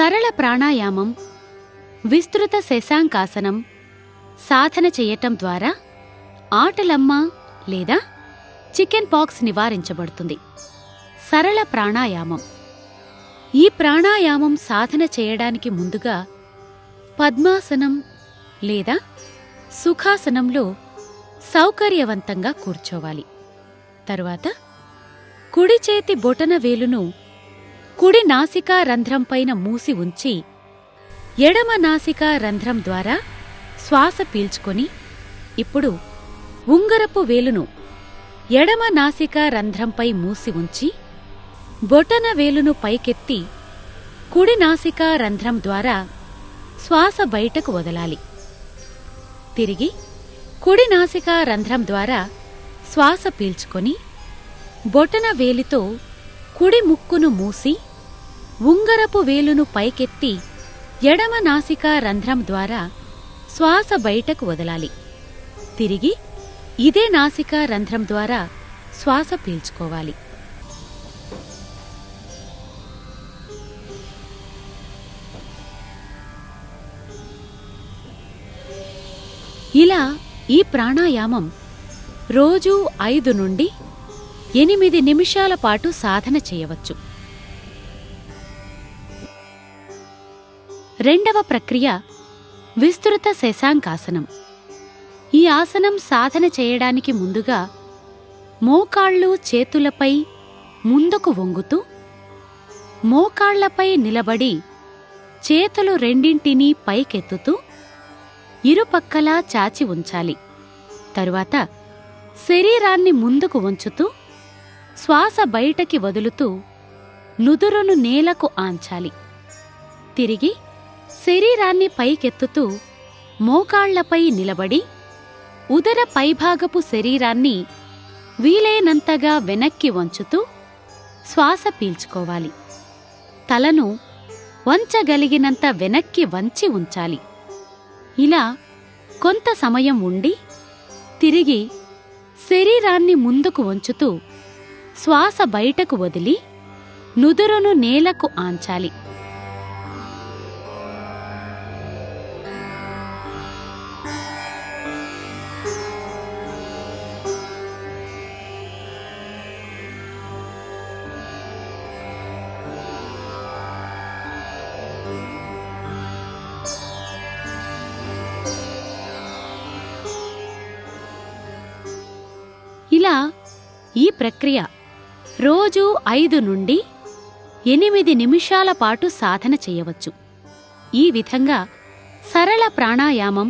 సరళ ప్రాణాయామం, విస్తృత శశాంకాసనం సాధన చేయటం ద్వారా ఆటలమ్మ లేదా చికెన్ పాక్స్ నివారించబడుతుంది. సరళ ప్రాణాయామం. ఈ ప్రాణాయామం సాధన చేయడానికి ముందుగా పద్మాసనం లేదా సుఖాసనంలో సౌకర్యవంతంగా కూర్చోవాలి. తరువాత కుడి చేతి బొటన వేలును కుడి నాసికా రంధ్రంపైన మూసి ఉంచి ఎడమ నాసికా రంధ్రం ద్వారా శ్వాస పీల్చుకొని ఇప్పుడు ఉంగరపు వేలును ఎడమ నాసికా రంధ్రంపై మూసి ఉంచి బొటన వేలును పైకెత్తి కుడి నాసికా రంధ్రం ద్వారా శ్వాస బయటకు వదలాలి. తిరిగి కుడి నాసికా రంధ్రం ద్వారా శ్వాస పీల్చుకొని బొటన వేలితో కుడి ముక్కును మూసి ఉంగరపు వేలును పైకెత్తి ఎడమ నాసికా రంధ్రం ద్వారా శ్వాస బయటకు వదలాలి. తిరిగి ఇదే నాసికా రంధ్రం ద్వారా శ్వాస పీల్చుకోవాలి. ఇలా ఈ ప్రాణాయామం రోజూ 5 నుండి 8 నిమిషాల పాటు సాధన చేయవచ్చు. రెండవ ప్రక్రియ విస్తృత శశాంకాసనం. ఈ ఆసనం సాధన చేయడానికి ముందుగా మోకాళ్ళు చేతులపై ముందుకు వంగుతూ మోకాళ్లపై నిలబడి చేతులు రెండింటినీ పైకెత్తుతూ ఇరుపక్కలా చాచి ఉంచాలి. తరువాత శరీరాన్ని ముందుకు వంచుతూ శ్వాస బయటకి వదులుతూ నుదురును నేలకు ఆంచాలి. తిరిగి శరీరాన్ని పైకెత్తుతూ మోకాళ్లపై నిలబడి ఉదర పైభాగపు శరీరాన్ని వీలైనంతగా వెనక్కి వంచుతూ శ్వాస పీల్చుకోవాలి. తలను వంచగలిగినంత వెనక్కి వంచి ఉంచాలి. ఇలా కొంత సమయం ఉండి తిరిగి శరీరాన్ని ముందుకు వంచుతూ శ్వాస బయటకు వదిలి నుదురును నేలకు ఆంచాలి. ఇలా ఈ ప్రక్రియ రోజూ 5 నుండి 8 నిమిషాల పాటు సాధన చేయవచ్చు. ఈ విధంగా సరళ ప్రాణాయామం,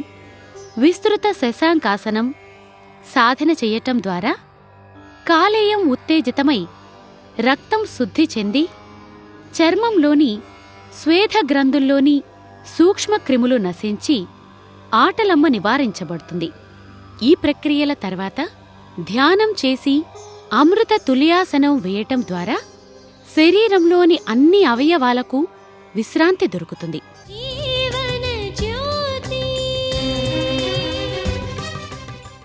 విస్తృత శశాంకాసనం సాధన చేయటం ద్వారా కాలేయం ఉత్తేజితమై రక్తం శుద్ధి చెంది చర్మంలోని స్వేద గ్రంథుల్లోని సూక్ష్మక్రిములు నశించి ఆటలమ్మ నివారించబడుతుంది. ఈ ప్రక్రియల తర్వాత ధ్యానం చేసి అమృత తుల్యాసనం వేయటం ద్వారా శరీరంలోని అన్ని అవయవాలకు విశ్రాంతి దొరుకుతుంది.